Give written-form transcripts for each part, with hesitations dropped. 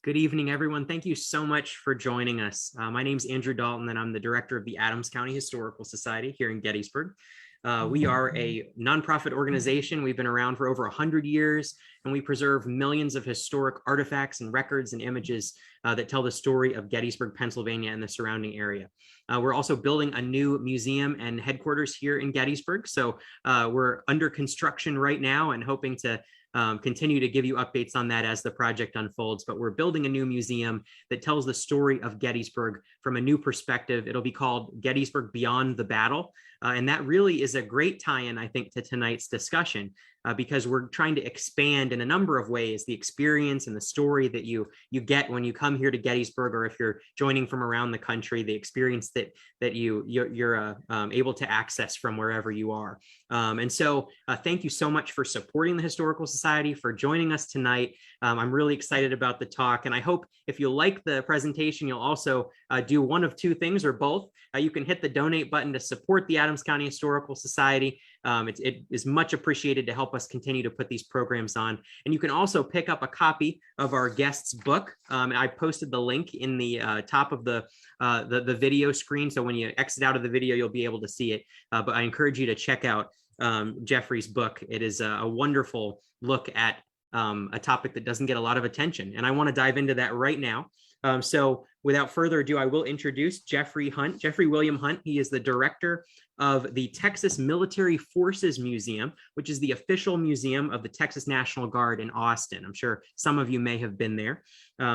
Good evening, everyone. Thank you so much for joining us. My name is Andrew Dalton, and I'm the director of the Adams County Historical Society here in Gettysburg. We are a nonprofit organization. We've been around for over 100 years, and we preserve millions of historic artifacts and records and images that tell the story of Gettysburg, Pennsylvania, and the surrounding area. We're also building a new museum and headquarters here in Gettysburg. So we're under construction right now and hoping to continue to give you updates on that as the project unfolds. But we're building a new museum that tells the story of Gettysburg from a new perspective. It'll be called Gettysburg Beyond the Battle. And that really is a great tie-in, I think, to tonight's discussion, because we're trying to expand in a number of ways the experience and the story that you get when you come here to Gettysburg, or if you're joining from around the country, the experience that you're able to access from wherever you are. And so thank you so much for supporting the Historical Society, for joining us tonight. I'm really excited about the talk, and I hope if you like the presentation, you'll also do one of two things or both. You can hit the donate button to support the Adams County Historical Society. It is much appreciated to help us continue to put these programs on. And you can also pick up a copy of our guest's book. I posted the link in the top of the video screen. So when you exit out of the video, you'll be able to see it. But I encourage you to check out Jeffrey's book. It is a wonderful look at a topic that doesn't get a lot of attention. And I want to dive into that right now. So without further ado, I will introduce Jeffrey William Hunt. He is the director of the Texas Military Forces Museum, which is the official museum of the Texas National Guard in Austin. I'm sure some of you may have been there.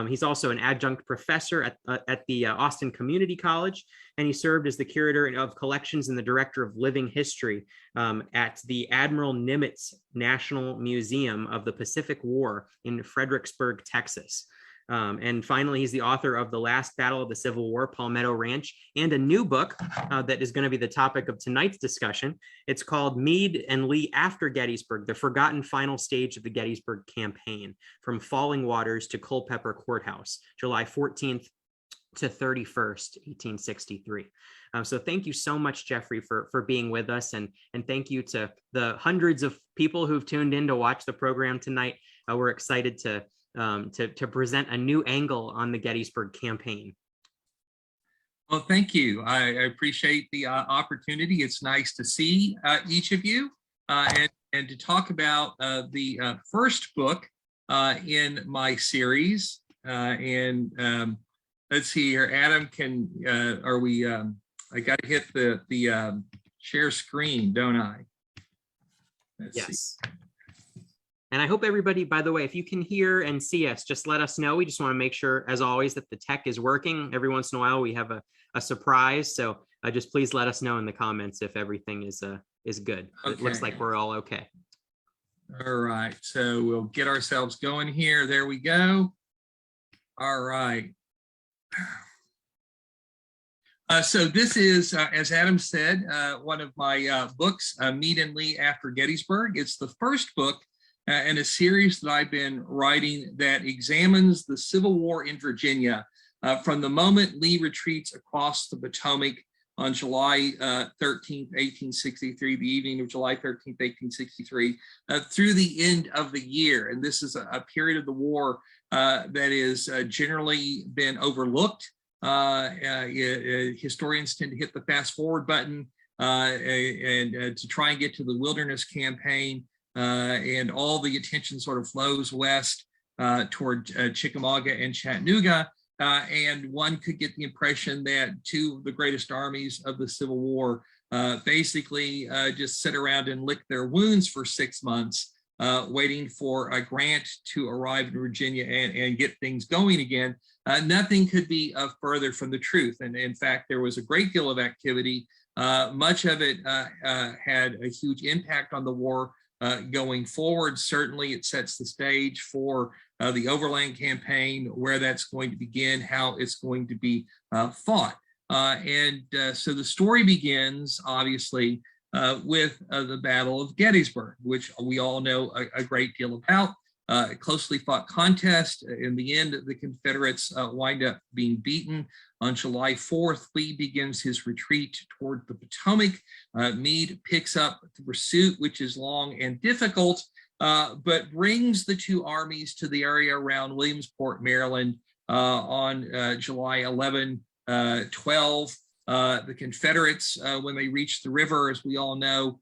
He's also an adjunct professor at the Austin Community College, and he served as the curator of collections and the director of living history at the Admiral Nimitz National Museum of the Pacific War in Fredericksburg, Texas. And finally, he's the author of The Last Battle of the Civil War, Palmetto Ranch, and a new book that is going to be the topic of tonight's discussion. It's called Meade and Lee After Gettysburg, the Forgotten Final Stage of the Gettysburg Campaign, From Falling Waters to Culpeper Courthouse, July 14th to 31st, 1863. So thank you so much, Jeffrey, for being with us. And thank you to the hundreds of people who've tuned in to watch the program tonight. We're excited to present a new angle on the Gettysburg campaign. Well, thank you. I appreciate the opportunity. It's nice to see each of you and to talk about the first book in my series. Let's see here, Adam, I got to hit the share screen, don't I? Yes. See. And I hope everybody, by the way, if you can hear and see us, just let us know. We just want to make sure, as always, that the tech is working. Every once in a while, we have a surprise. So just please let us know in the comments if everything is good. Okay. It looks like we're all okay. All right. So we'll get ourselves going here. There we go. All right. So this is, as Adam said, one of my books, Meade and Lee After Gettysburg. It's the first book in a series that I've been writing that examines the Civil War in Virginia from the moment Lee retreats across the Potomac on July 13th, 1863, the evening of July 13th, 1863, through the end of the year. And this is a period of the war that is generally been overlooked. Historians tend to hit the fast forward button and to try and get to the Wilderness Campaign. And all the attention sort of flows west toward Chickamauga and Chattanooga. And one could get the impression that two of the greatest armies of the Civil War basically just sit around and lick their wounds for 6 months, waiting for a Grant to arrive in Virginia and get things going again. Nothing could be further from the truth. And in fact, there was a great deal of activity. Much of it had a huge impact on the war. Going forward, certainly it sets the stage for the Overland Campaign, where that's going to begin, how it's going to be fought. So the story begins, obviously, with the Battle of Gettysburg, which we all know a great deal about. A closely fought contest. In the end, the Confederates wind up being beaten. On July 4th, Lee begins his retreat toward the Potomac. Meade picks up the pursuit, which is long and difficult, but brings the two armies to the area around Williamsport, Maryland on July 11, 12. The Confederates, when they reach the river, as we all know,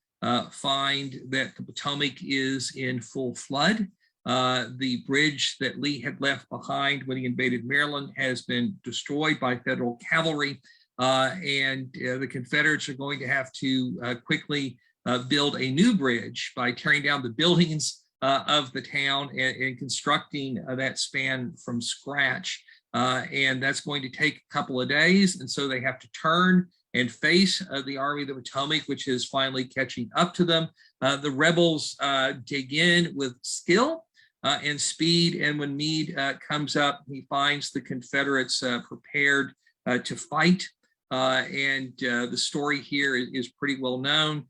find that the Potomac is in full flood. The bridge that Lee had left behind when he invaded Maryland has been destroyed by Federal cavalry, and the Confederates are going to have to quickly build a new bridge by tearing down the buildings of the town and constructing that span from scratch. And that's going to take a couple of days. And so they have to turn and face the Army of the Potomac, which is finally catching up to them. The rebels dig in with skill and speed. And when Meade comes up, he finds the Confederates prepared to fight. And the story here is pretty well known.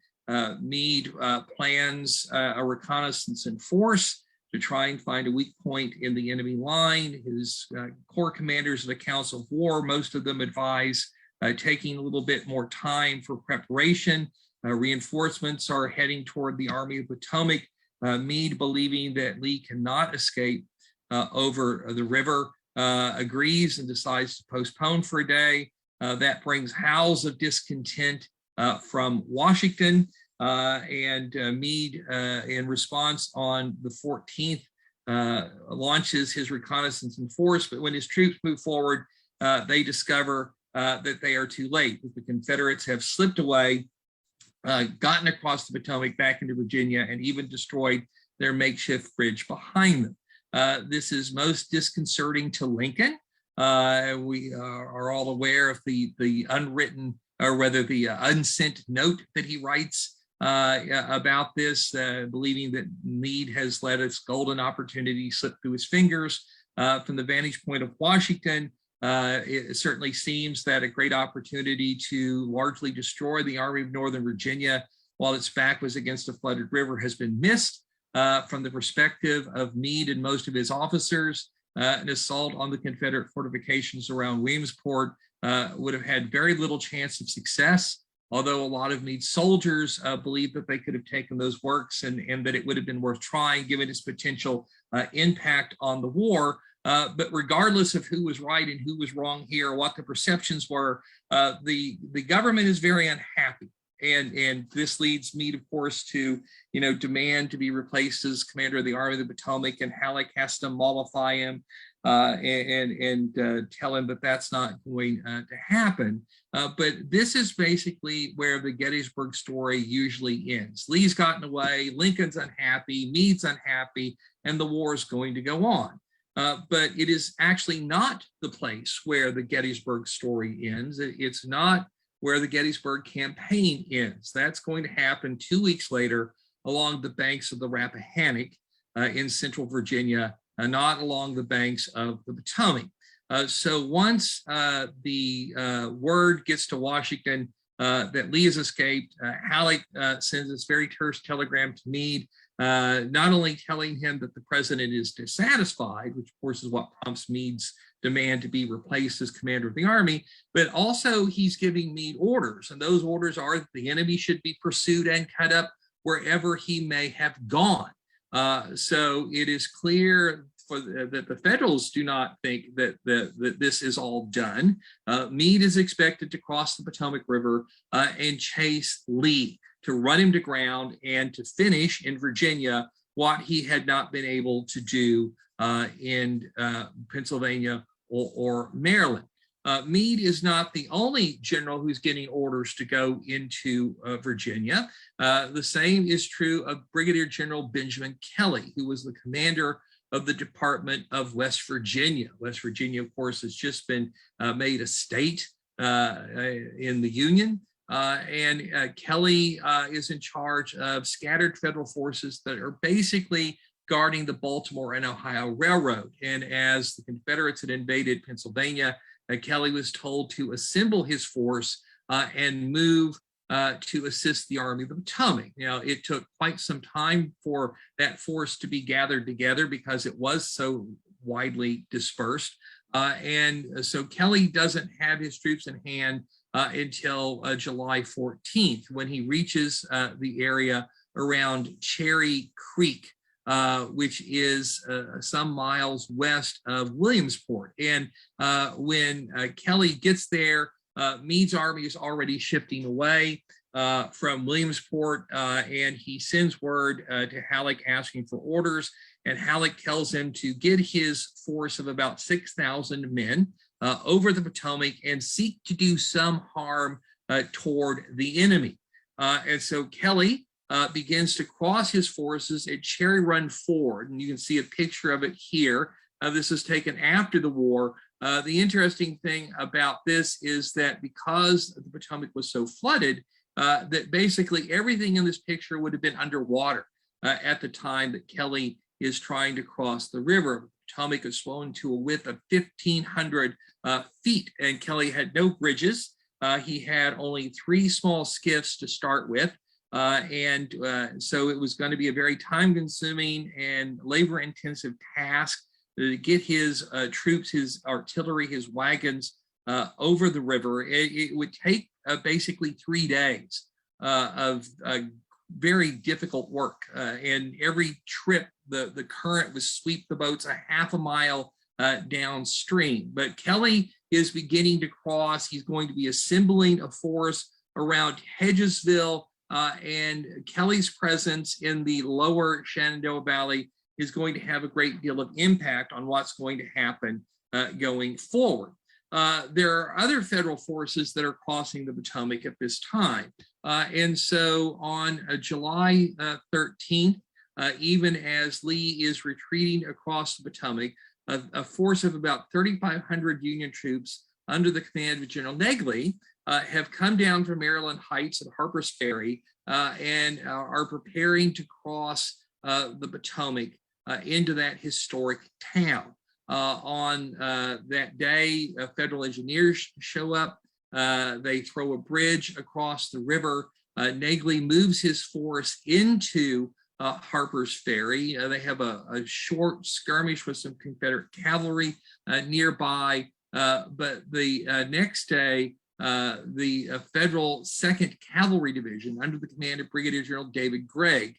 Meade plans a reconnaissance in force to try and find a weak point in the enemy line. His corps commanders of the Council of War, most of them advise taking a little bit more time for preparation. Reinforcements are heading toward the Army of Potomac. Meade, believing that Lee cannot escape over the river, agrees and decides to postpone for a day. That brings howls of discontent from Washington. And Meade, in response on the 14th, launches his reconnaissance in force. But when his troops move forward, they discover that they are too late, that the Confederates have slipped away, gotten across the Potomac back into Virginia, and even destroyed their makeshift bridge behind them. This is most disconcerting to Lincoln. We are all aware of the unwritten, or rather the unsent note that he writes about this, believing that Meade has let its golden opportunity slip through his fingers. From the vantage point of Washington, it certainly seems that a great opportunity to largely destroy the Army of Northern Virginia while its back was against a flooded river has been missed. From the perspective of Meade and most of his officers, an assault on the Confederate fortifications around Williamsport would have had very little chance of success, although a lot of Meade's soldiers believed that they could have taken those works and that it would have been worth trying given its potential impact on the war. But regardless of who was right and who was wrong here, what the perceptions were, the government is very unhappy. And this leads Meade, of course, to demand to be replaced as commander of the Army of the Potomac, and Halleck has to mollify him and tell him that that's not going to happen. But this is basically where the Gettysburg story usually ends. Lee's gotten away, Lincoln's unhappy, Meade's unhappy, and the war is going to go on. But it is actually not the place where the Gettysburg story ends. It's not where the Gettysburg Campaign ends. That's going to happen 2 weeks later along the banks of the Rappahannock in central Virginia, not along the banks of the Potomac. So once the word gets to Washington that Lee has escaped, Halleck sends this very terse telegram to Meade, not only telling him that the president is dissatisfied, which of course is what prompts Meade's demand to be replaced as commander of the army, but also he's giving Meade orders, and those orders are that the enemy should be pursued and cut up wherever he may have gone. So it is clear that the Federals do not think that this is all done. Meade is expected to cross the Potomac River and chase Lee, to run him to ground and to finish in Virginia what he had not been able to do in Pennsylvania or Maryland. Meade is not the only general who's getting orders to go into Virginia. The same is true of Brigadier General Benjamin Kelly, who was the commander of the Department of West Virginia. West Virginia, of course, has just been made a state in the Union. And Kelly is in charge of scattered federal forces that are basically guarding the Baltimore and Ohio Railroad. And as the Confederates had invaded Pennsylvania, Kelly was told to assemble his force and move to assist the Army of the Potomac. Now, it took quite some time for that force to be gathered together because it was so widely dispersed. And so Kelly doesn't have his troops in hand until July 14th, when he reaches the area around Cherry Creek. which is some miles west of Williamsport. And when Kelly gets there, Meade's army is already shifting away from Williamsport, and he sends word to Halleck asking for orders, and Halleck tells him to get his force of about 6,000 men over the Potomac and seek to do some harm toward the enemy. And so Kelly begins to cross his forces at Cherry Run Ford, and you can see a picture of it here. This is taken after the war. The interesting thing about this is that because the Potomac was so flooded, that basically everything in this picture would have been underwater at the time that Kelly is trying to cross the river. The Potomac is swollen to a width of 1,500 feet, and Kelly had no bridges. He had only 3 small skiffs to start with, so it was going to be a very time-consuming and labor-intensive task to get his troops, his artillery, his wagons over the river. It would take basically 3 days of very difficult work. And every trip, the current would sweep the boats a half a mile downstream. But Kelly is beginning to cross. He's going to be assembling a force around Hedgesville, and Kelly's presence in the lower Shenandoah Valley is going to have a great deal of impact on what's going to happen going forward. There are other federal forces that are crossing the Potomac at this time. And so on July 13th, even as Lee is retreating across the Potomac, a force of about 3,500 Union troops under the command of General Negley have come down from Maryland Heights at Harper's Ferry and are preparing to cross the Potomac into that historic town. On that day, federal engineers show up. They throw a bridge across the river. Negley moves his force into Harper's Ferry. They have a short skirmish with some Confederate cavalry nearby. But the next day, the Federal 2nd Cavalry Division, under the command of Brigadier General David Gregg,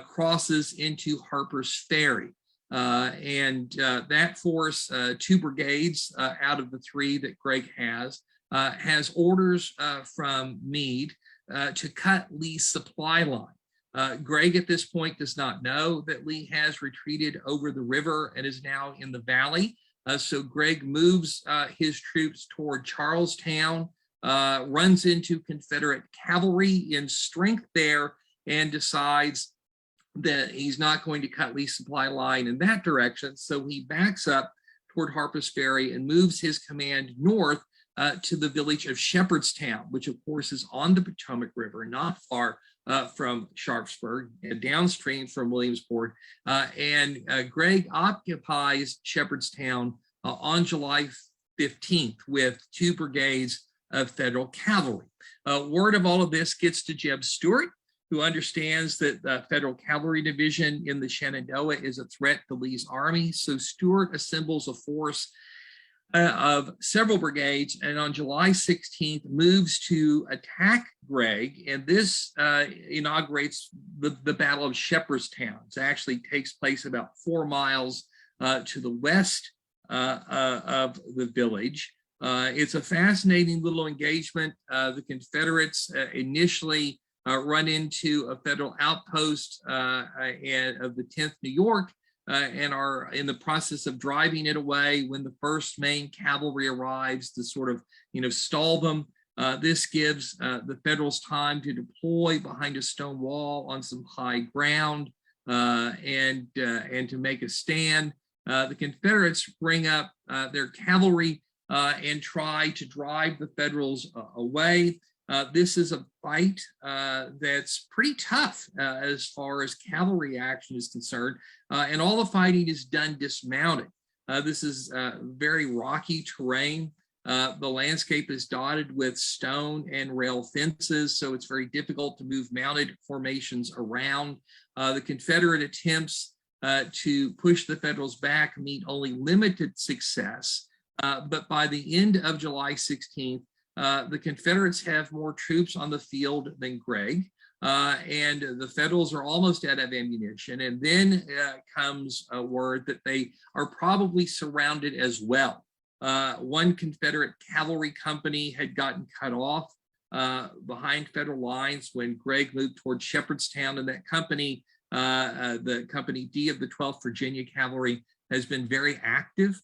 crosses into Harper's Ferry. And that force, 2 brigades out of the 3 that Gregg has orders from Meade to cut Lee's supply line. Gregg at this point does not know that Lee has retreated over the river and is now in the valley. So Gregg moves his troops toward Charlestown, runs into Confederate cavalry in strength there, and decides that he's not going to cut Lee's supply line in that direction. So he backs up toward Harper's Ferry and moves his command north to the village of Shepherdstown, which of course is on the Potomac River, not far from Sharpsburg and downstream from Williamsport. And Gregg occupies Shepherdstown on July 15th with 2 brigades of federal cavalry. Word of all of this gets to Jeb Stuart, who understands that the Federal Cavalry Division in the Shenandoah is a threat to Lee's army. So Stuart assembles a force of several brigades, and on July 16th moves to attack Gregg, and this inaugurates the Battle of Shepherdstown. It actually takes place about 4 miles to the west of the village. It's a fascinating little engagement. The Confederates initially run into a federal outpost of the 10th New York, and are in the process of driving it away when the 1st Maine Cavalry arrives to sort of, stall them. This gives the Federals time to deploy behind a stone wall on some high ground and to make a stand. The Confederates bring up their cavalry and try to drive the Federals away. This is a fight that's pretty tough as far as cavalry action is concerned, and all the fighting is done dismounted. This is very rocky terrain. The landscape is dotted with stone and rail fences, so it's very difficult to move mounted formations around. The Confederate attempts to push the Federals back meet only limited success, but by the end of July 16th, the Confederates have more troops on the field than Gregg. and the Federals are almost out of ammunition. And then comes a word that they are probably surrounded as well. One Confederate cavalry company had gotten cut off behind Federal lines when Gregg moved toward Shepherdstown, and that company, the Company D of the 12th Virginia Cavalry, has been very active,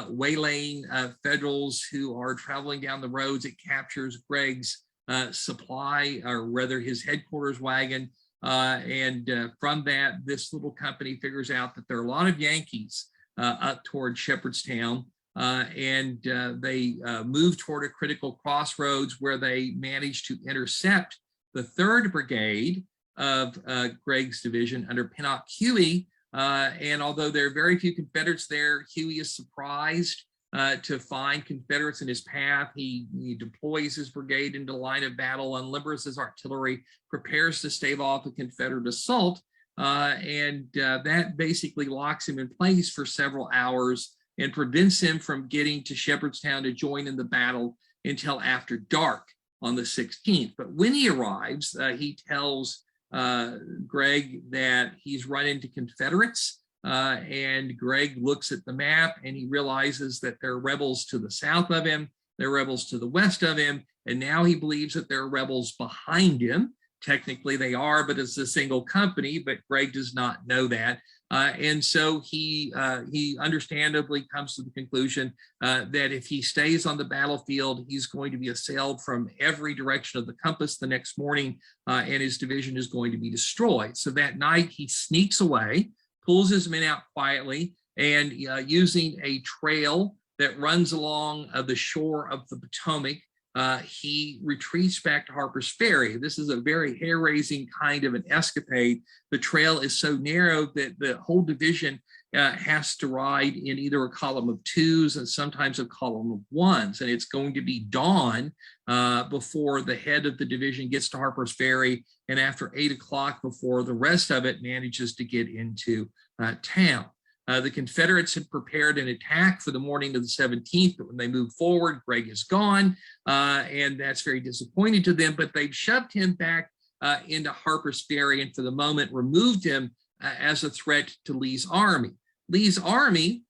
waylaying Federals who are traveling down the roads. It captures Gregg's supply, or rather his headquarters wagon. And from that, this little company figures out that there are a lot of Yankees up toward Shepherdstown. And they move toward a critical crossroads where they manage to intercept the 3rd Brigade of Gregg's division under Pinnock Huey. And although there are very few Confederates there, Huey is surprised to find Confederates in his path. He deploys his brigade into line of battle, unlimbers his artillery, prepares to stave off a Confederate assault, and that basically locks him in place for several hours and prevents him from getting to Shepherdstown to join in the battle until after dark on the 16th. But when he arrives, he tells Gregg that he's run into Confederates, and Gregg looks at the map and he realizes that there are rebels to the south of him, there are rebels to the west of him, and now he believes that there are rebels behind him. Technically they are, but it's a single company, but Gregg does not know that. And so he understandably comes to the conclusion that if he stays on the battlefield, he's going to be assailed from every direction of the compass the next morning, and his division is going to be destroyed. So that night he sneaks away, pulls his men out quietly, and using a trail that runs along the shore of the Potomac, he retreats back to Harper's Ferry. This is a very hair-raising kind of an escapade. The trail is so narrow that the whole division has to ride in either a column of 2s and sometimes a column of 1s. And it's going to be dawn before the head of the division gets to Harper's Ferry, and after 8 o'clock before the rest of it manages to get into town. The Confederates had prepared an attack for the morning of the 17th, but when they moved forward, Gregg is gone, and that's very disappointing to them, but they've shoved him back into Harper's Ferry and for the moment removed him as a threat to Lee's army. Lee's army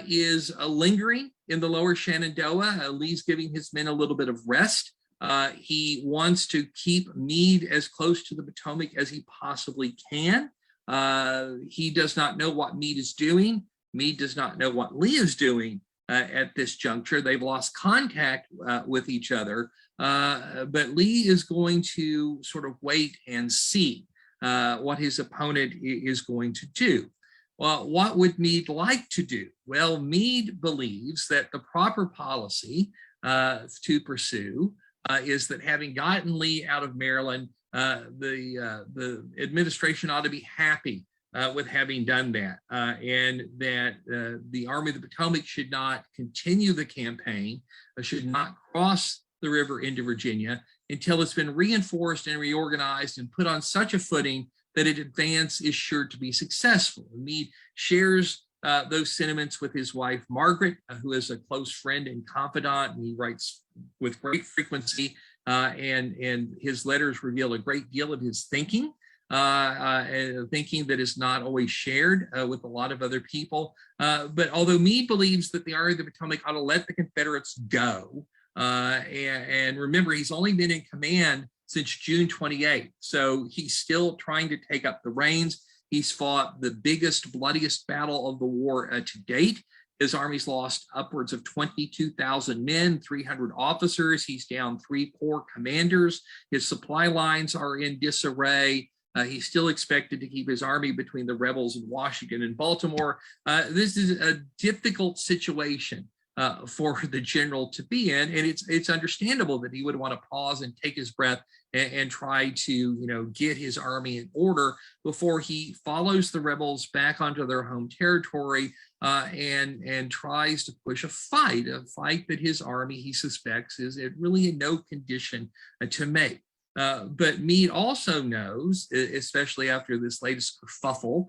is lingering in the lower Shenandoah. Lee's giving his men a little bit of rest. He wants to keep Meade as close to the Potomac as he possibly can. He does not know what Meade is doing. Meade does not know what Lee is doing at this juncture. They've lost contact with each other, but Lee is going to sort of wait and see what his opponent is going to do. Well, what would Meade like to do? Well, Meade believes that the proper policy to pursue is that having gotten Lee out of Maryland, the administration ought to be happy with having done that, and that the Army of the Potomac should not continue the campaign, should not cross the river into Virginia until it's been reinforced and reorganized and put on such a footing that its advance is sure to be successful. Meade shares those sentiments with his wife, Margaret, who is a close friend and confidant, and he writes with great frequency, and his letters reveal a great deal of his thinking, thinking that is not always shared with a lot of other people. But although Meade believes that the Army of the Potomac ought to let the Confederates go, and remember, he's only been in command since June 28th, so he's still trying to take up the reins. He's fought the biggest, bloodiest battle of the war to date. His army's lost upwards of 22,000 men, 300 officers. He's down 3 corps commanders. His supply lines are in disarray. He's still expected to keep his army between the rebels in Washington and Baltimore. This is a difficult situation for the general to be in, and it's understandable that he would want to pause and take his breath and try to, get his army in order before he follows the rebels back onto their home territory and tries to push a fight that his army, he suspects, is really in no condition to make. But Meade also knows, especially after this latest kerfuffle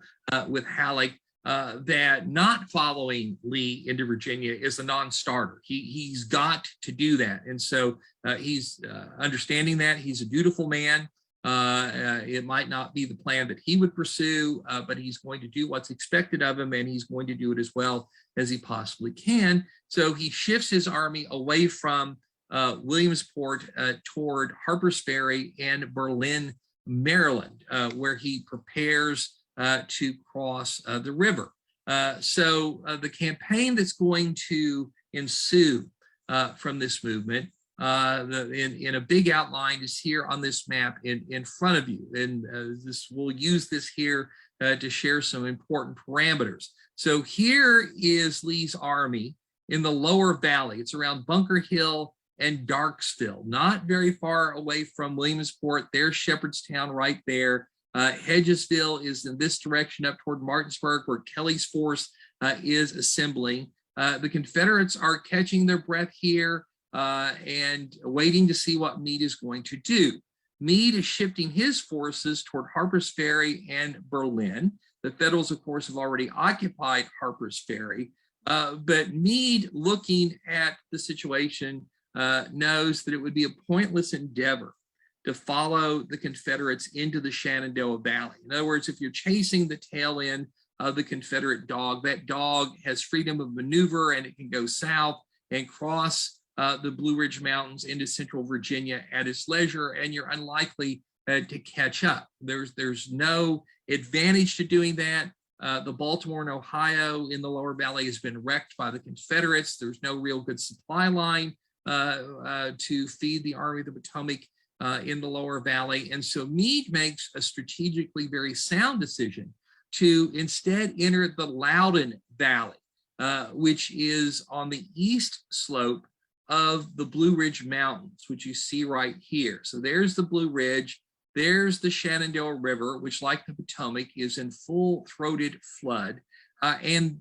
with Halleck, that not following Lee into Virginia is a non-starter. He's got to do that. And so he's understanding that. He's a dutiful man. It might not be the plan that he would pursue, but he's going to do what's expected of him, and he's going to do it as well as he possibly can. So he shifts his army away from Williamsport toward Harper's Ferry and Berlin, Maryland, where he prepares to cross the river. So the campaign that's going to ensue from this movement in a big outline is here on this map in front of you. And we'll use this here to share some important parameters. So here is Lee's army in the lower valley. It's around Bunker Hill and Darksville, not very far away from Williamsport. There's Shepherdstown right there. Hedgesville is in this direction up toward Martinsburg, where Kelly's force is assembling. The Confederates are catching their breath here and waiting to see what Meade is going to do. Meade is shifting his forces toward Harper's Ferry and Berlin. The Federals, of course, have already occupied Harper's Ferry, but Meade, looking at the situation, knows that it would be a pointless endeavor to follow the Confederates into the Shenandoah Valley. In other words, if you're chasing the tail end of the Confederate dog, that dog has freedom of maneuver and it can go south and cross the Blue Ridge Mountains into central Virginia at its leisure, and you're unlikely to catch up. There's no advantage to doing that. The Baltimore and Ohio in the lower valley has been wrecked by the Confederates. There's no real good supply line to feed the Army of the Potomac in the lower valley. And so Meade makes a strategically very sound decision to instead enter the Loudoun Valley, which is on the east slope of the Blue Ridge Mountains, which you see right here. So there's the Blue Ridge, there's the Shenandoah River, which, like the Potomac, is in full-throated flood. And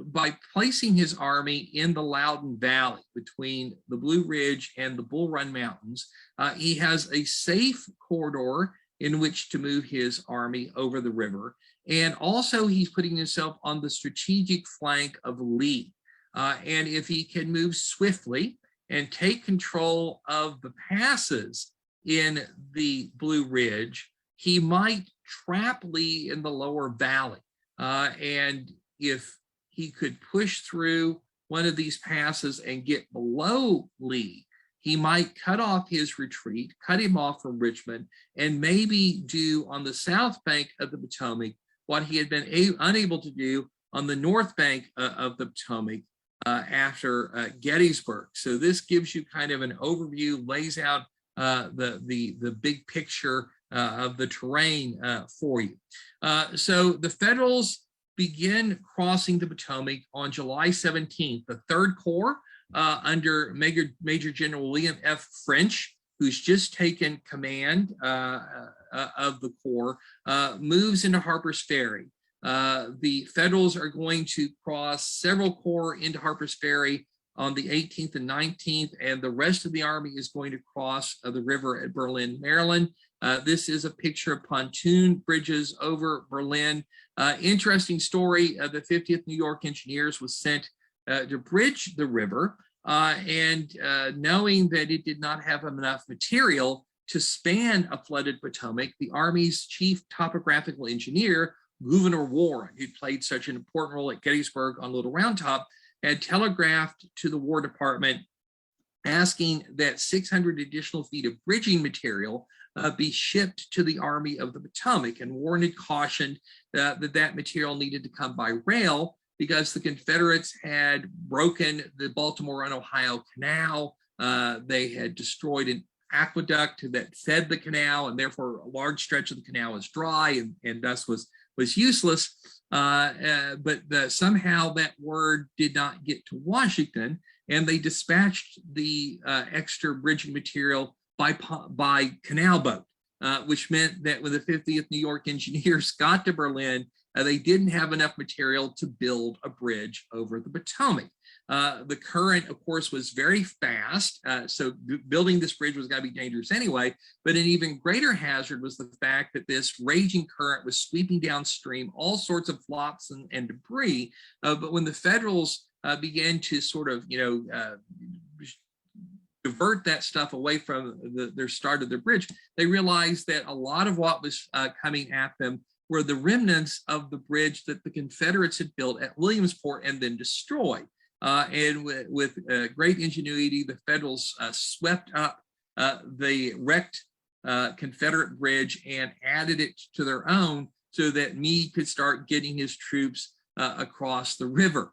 by placing his army in the Loudoun Valley between the Blue Ridge and the Bull Run Mountains, he has a safe corridor in which to move his army over the river. And also he's putting himself on the strategic flank of Lee. And if he can move swiftly and take control of the passes in the Blue Ridge, he might trap Lee in the lower valley. And if he could push through one of these passes and get below Lee, he might cut off his retreat, cut him off from Richmond, and maybe do on the south bank of the Potomac what he had been unable to do on the north bank of the Potomac after Gettysburg. So this gives you kind of an overview, lays out the big picture of the terrain for you. So the Federals begin crossing the Potomac on July 17th. The Third Corps under Major General William F. French, who's just taken command of the Corps, moves into Harper's Ferry. The Federals are going to cross several corps into Harper's Ferry on the 18th and 19th, and the rest of the army is going to cross the river at Berlin, Maryland. This is a picture of pontoon bridges over Berlin. Interesting story, the 50th New York Engineers was sent to bridge the river, and knowing that it did not have enough material to span a flooded Potomac, the Army's chief topographical engineer, Gouverneur Warren, who played such an important role at Gettysburg on Little Round Top, had telegraphed to the War Department asking that 600 additional feet of bridging material be shipped to the Army of the Potomac. And Warren had cautioned that material needed to come by rail because the Confederates had broken the Baltimore and Ohio Canal. They had destroyed an aqueduct that fed the canal, and therefore a large stretch of the canal was dry and thus was useless. But somehow that word did not get to Washington, and they dispatched the extra bridging material by canal boat, which meant that when the 50th New York Engineers got to Berlin, they didn't have enough material to build a bridge over the Potomac. The current, of course, was very fast, so building this bridge was going to be dangerous anyway, but an even greater hazard was the fact that this raging current was sweeping downstream all sorts of flops and debris. But when the Federals began to sort of, divert that stuff away from their start of the bridge, they realized that a lot of what was coming at them were the remnants of the bridge that the Confederates had built at Williamsport and then destroyed. And with great ingenuity, the Federals swept up the wrecked Confederate bridge and added it to their own so that Meade could start getting his troops across the river.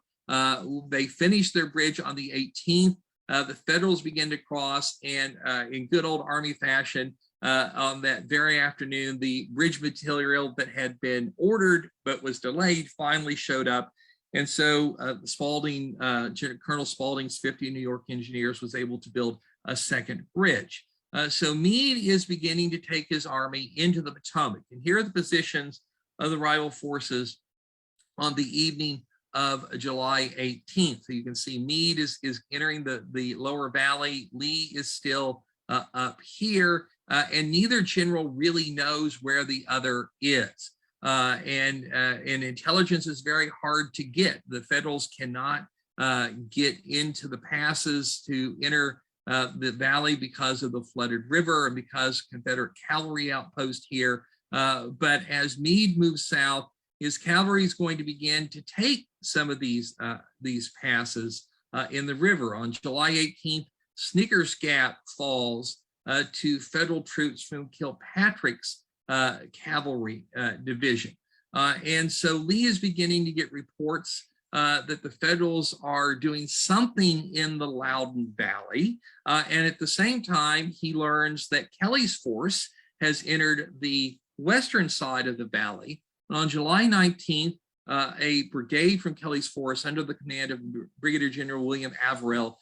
They finished their bridge on the 18th. The Federals began to cross, and in good old Army fashion, on that very afternoon, the bridge material that had been ordered but was delayed finally showed up. And so Colonel Spaulding's 50 New York engineers was able to build a second bridge. So Meade is beginning to take his army into the Potomac. And here are the positions of the rival forces on the evening of July 18th. So you can see Meade is entering the lower valley. Lee is still up here, and neither general really knows where the other is. And intelligence is very hard to get. The Federals cannot get into the passes to enter the valley because of the flooded river and because Confederate cavalry outpost here. But as Meade moves south, his cavalry is going to begin to take some of these passes in the river. On July 18th, Snicker's Gap falls to Federal troops from Kilpatrick's cavalry division. And so Lee is beginning to get reports that the Federals are doing something in the Loudoun Valley. And at the same time, he learns that Kelly's force has entered the western side of the valley. On July 19th, a brigade from Kelly's force under the command of Brigadier General William Averell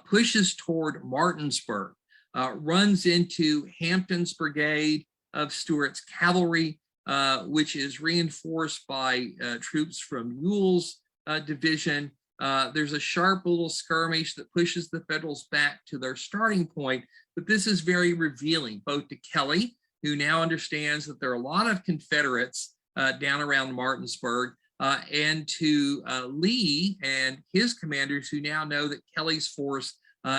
pushes toward Martinsburg, runs into Hampton's brigade of Stuart's cavalry, which is reinforced by troops from Ewell's division. There's a sharp little skirmish that pushes the Federals back to their starting point, but this is very revealing, both to Kelly, who now understands that there are a lot of Confederates down around Martinsburg, and to Lee and his commanders, who now know that Kelly's force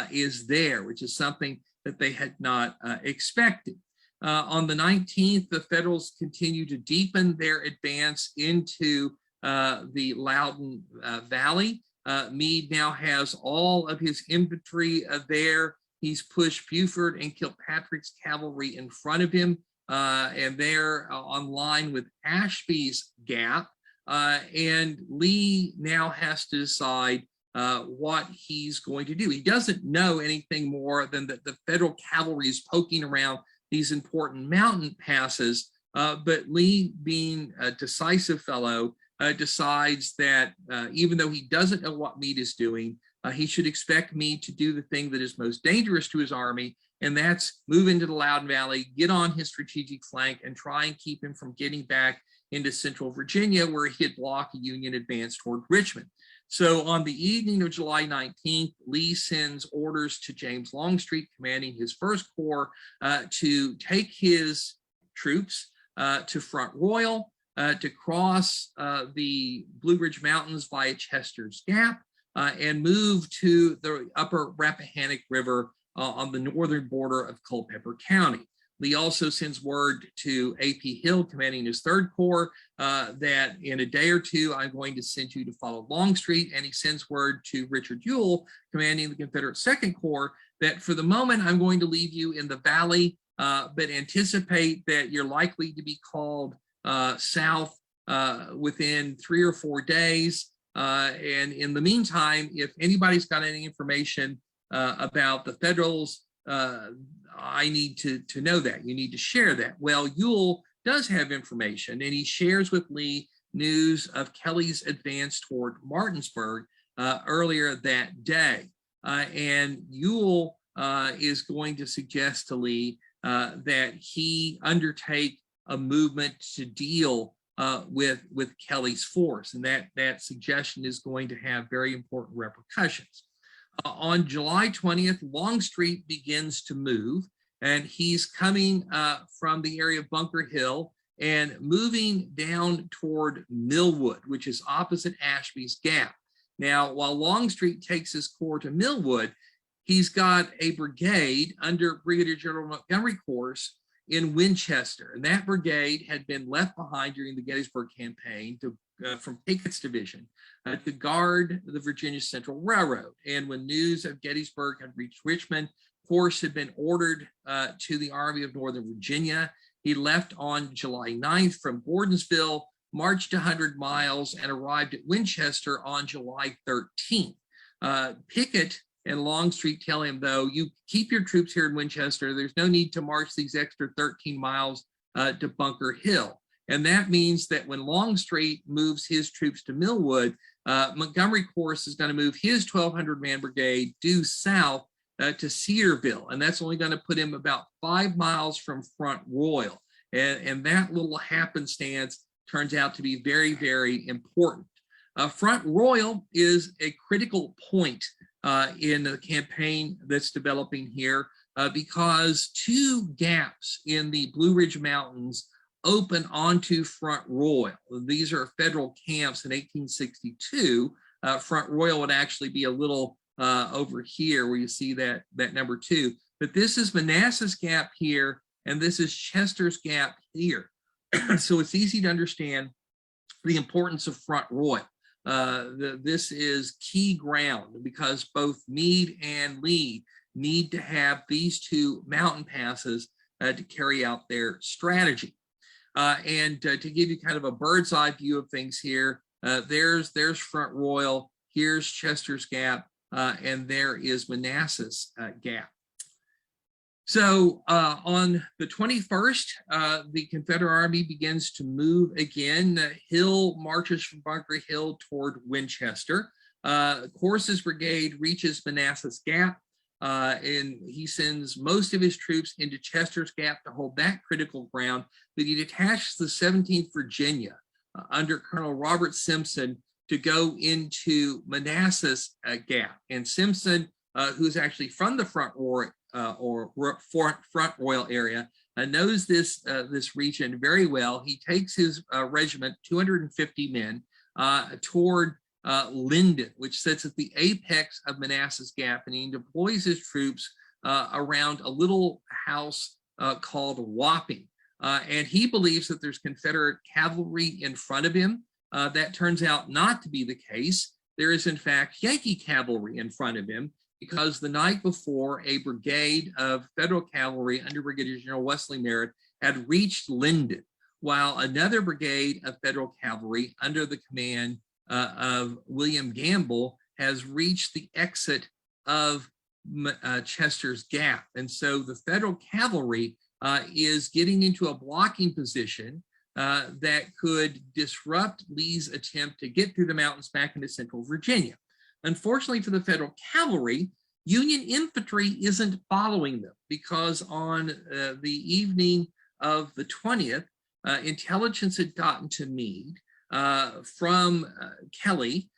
is there, which is something that they had not expected. On the 19th, the Federals continue to deepen their advance into the Loudoun Valley. Meade now has all of his infantry there. He's pushed Buford and Kilpatrick's cavalry in front of him, and they're on line with Ashby's Gap. And Lee now has to decide what he's going to do. He doesn't know anything more than that the Federal cavalry is poking around these important mountain passes, but Lee, being a decisive fellow, decides that even though he doesn't know what Meade is doing, he should expect Meade to do the thing that is most dangerous to his army, and that's move into the Loudoun Valley, get on his strategic flank, and try and keep him from getting back into central Virginia, where he could block a Union advance toward Richmond. So on the evening of July 19th, Lee sends orders to James Longstreet, commanding his First Corps, to take his troops to Front Royal, to cross the Blue Ridge Mountains via Chester's Gap, and move to the upper Rappahannock River on the northern border of Culpeper County. Lee also sends word to A.P. Hill, commanding his Third Corps, that in a day or two, I'm going to send you to follow Longstreet. And he sends word to Richard Ewell, commanding the Confederate Second Corps, that for the moment, I'm going to leave you in the valley, but anticipate that you're likely to be called south within 3 or 4 days. And in the meantime, if anybody's got any information about the Federals, I need to know that. You need to share that. Well, Ewell does have information, and he shares with Lee news of Kelly's advance toward Martinsburg earlier that day. And Ewell is going to suggest to Lee that he undertake a movement to deal with Kelly's force, and that suggestion is going to have very important repercussions. On July 20th, Longstreet begins to move, and he's coming from the area of Bunker Hill and moving down toward Millwood, which is opposite Ashby's Gap. Now, while Longstreet takes his corps to Millwood, he's got a brigade under Brigadier General Montgomery Corse in Winchester. And that brigade had been left behind during the Gettysburg Campaign from Pickett's division to guard the Virginia Central Railroad. And when news of Gettysburg had reached Richmond, Corse had been ordered to the Army of Northern Virginia. He left on July 9th from Gordonsville, marched 100 miles, and arrived at Winchester on July 13th. Pickett and Longstreet tell him, though, you keep your troops here in Winchester. There's no need to march these extra 13 miles to Bunker Hill. And that means that when Longstreet moves his troops to Millwood, Montgomery Corse is going to move his 1,200-man brigade due south to Cedarville. And that's only going to put him about 5 miles from Front Royal. And that little happenstance turns out to be very, very important. Front Royal is a critical point in the campaign that's developing here because 2 gaps in the Blue Ridge Mountains open onto Front Royal. These are federal camps in 1862. Front Royal would actually be a little over here where you see that number 2. But this is Manassas Gap here, and this is Chester's Gap here. So it's easy to understand the importance of Front Royal. This is key ground because both Meade and Lee need to have these 2 mountain passes to carry out their strategy. And to give you kind of a bird's eye view of things here, there's Front Royal, here's Chester's Gap, and there is Manassas Gap. So on the 21st, the Confederate Army begins to move again. Hill marches from Bunker Hill toward Winchester. Corse's brigade reaches Manassas Gap, and he sends most of his troops into Chester's Gap to hold that critical ground, but he detaches the 17th Virginia under Colonel Robert Simpson to go into Manassas Gap. And Simpson, who's actually from the Front Royal area, knows this region very well. He takes his regiment, 250 men, toward Linden, which sits at the apex of Manassas Gap, and he deploys his troops around a little house called Whopping. And he believes that there's Confederate cavalry in front of him. That turns out not to be the case. There is, in fact, Yankee cavalry in front of him, because the night before, a brigade of Federal cavalry under Brigadier General Wesley Merritt had reached Linden, while another brigade of Federal cavalry under the command of William Gamble has reached the exit of Chester's Gap. And so the Federal cavalry is getting into a blocking position that could disrupt Lee's attempt to get through the mountains back into central Virginia. Unfortunately for the Federal cavalry, Union infantry isn't following them, because on the evening of the 20th, intelligence had gotten to Meade from Kelly,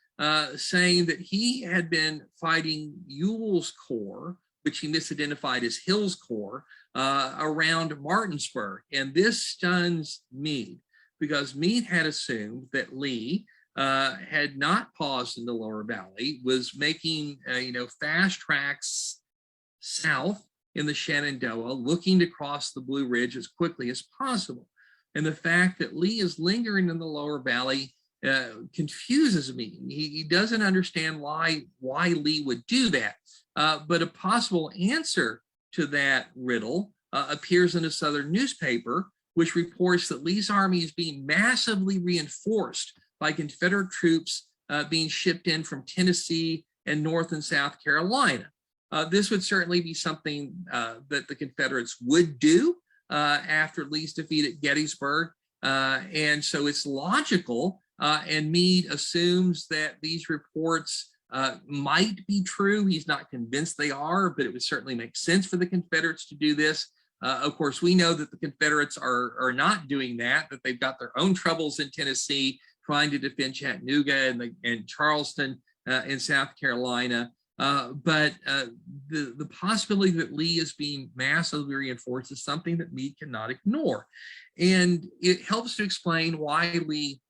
saying that he had been fighting Ewell's Corps, which he misidentified as Hill's Corps, around Martinsburg. And this stuns Meade, because Meade had assumed that Lee had not paused in the lower valley, was making fast tracks south in the Shenandoah, looking to cross the Blue Ridge as quickly as possible. And the fact that Lee is lingering in the lower valley confuses me. He doesn't understand why Lee would do that. But a possible answer to that riddle appears in a Southern newspaper, which reports that Lee's army is being massively reinforced by Confederate troops being shipped in from Tennessee and North and South Carolina. This would certainly be something that the Confederates would do after Lee's defeat at Gettysburg. And so it's logical, and Meade assumes that these reports might be true. He's not convinced they are, but it would certainly make sense for the Confederates to do this. Of course, we know that the Confederates are not doing that they've got their own troubles in Tennessee, trying to defend Chattanooga and Charleston in South Carolina. But the possibility that Lee is being massively reinforced is something that Meade cannot ignore. And it helps to explain why Lee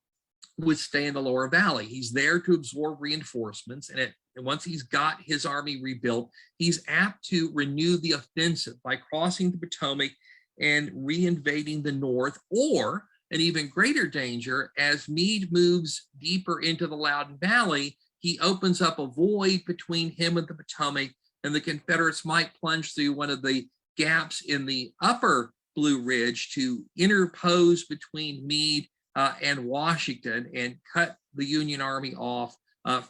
would stay in the lower valley. He's there to absorb reinforcements, and once he's got his army rebuilt, he's apt to renew the offensive by crossing the Potomac and reinvading the north, or an even greater danger, as Meade moves deeper into the Loudoun Valley, he opens up a void between him and the Potomac, and the Confederates might plunge through one of the gaps in the upper Blue Ridge to interpose between Meade and Washington and cut the Union Army off